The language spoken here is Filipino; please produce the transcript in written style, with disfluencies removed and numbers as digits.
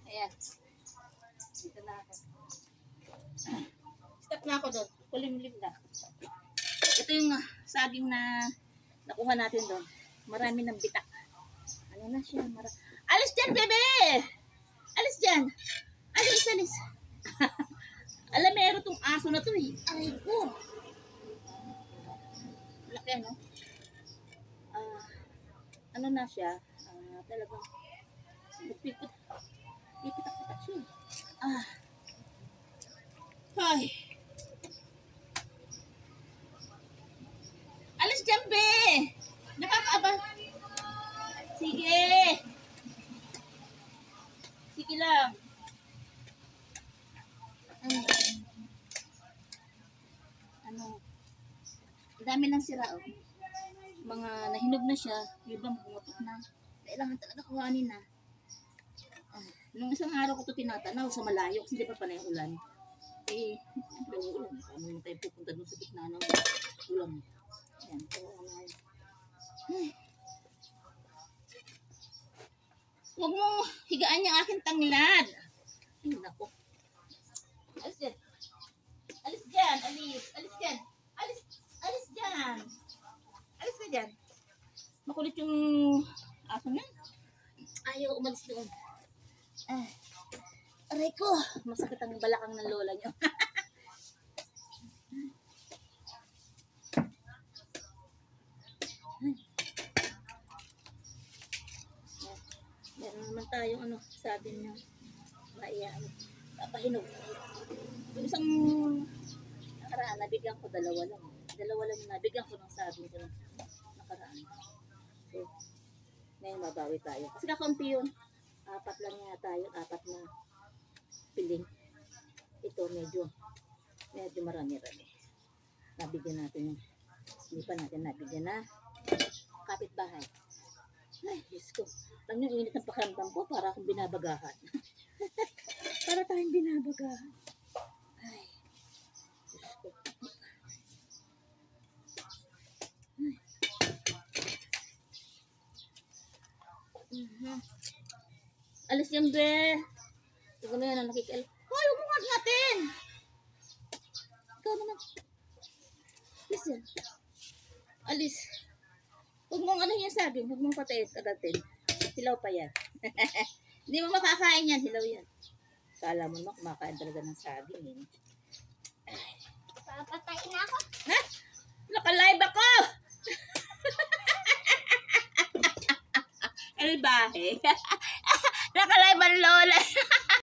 Ayan. Dito na ako. Stop na ako doon. Kulimlim na. Ito yung saging na nakuha natin doon. Marami ng bitak. Ano na siya? Alis dyan, bebe! Alis dyan! Alis, alis! Alam, meron tong aso na to eh. Aray ko! Laki, ano? Ano na siya? Talagang pipitak-pitak siya. Ay! Alis dyan, be! Nakakaaba. Sige! Sige lang. Ano? Ang dami lang sira, oh. Mga nahinog na siya, yung ibang bumutok na. Kailangan talaga kuhanin na. Nung isang araw ko ito tinatanaw sa malayo, kasi di pa pala yung ulan. Eh, ulan. Paano naman tayo pupunta doon sa gitna ng ulan? Ayan, ito ay. Huwag mo higaan yung aking tanglad. Ay, naku. Alis dyan. Alis dyan. Alis. Alis dyan. Alis. Alis dyan. Alis ka dyan. Makulit yung aso na. Ayaw umalis doon. Aray ko. Masakit ang balakang ng lola nyo. Meron naman tayong ano, sabi niya. Papahinog. Yung isang nakaraan, nabigyan ko dalawa lang. Dalawa lang yung nabigyan ko ng sabi ko nakaraan. So, ngayon mabawi tayo. Kasi kakaunti yun. 4 lang yata yun. 4 na piling. Ito medyo marami-rami. Nabigyan natin yung hindi pa natin nabigyan na kapitbahay. Ay, Diyos ko. Alam niyo, init ng pakiramdam ko para akong binabagahan. Para tayong binabagahan. Ay, Diyos ko. Ay. Alis yung be. Ikaw na yan ang nakikil. Hoy, umungat natin. Ikaw naman. Alis yan. Alis. Huwag mong ano yung saging. Huwag mong patayin kagatin. Hilaw pa yan. Hindi mo makakain yan. Hilaw yan. Kala mo na kumakain talaga ng saging. Eh. Papatayin na ako. Ha? Naka-live ako! Ay, bahe. Naka-live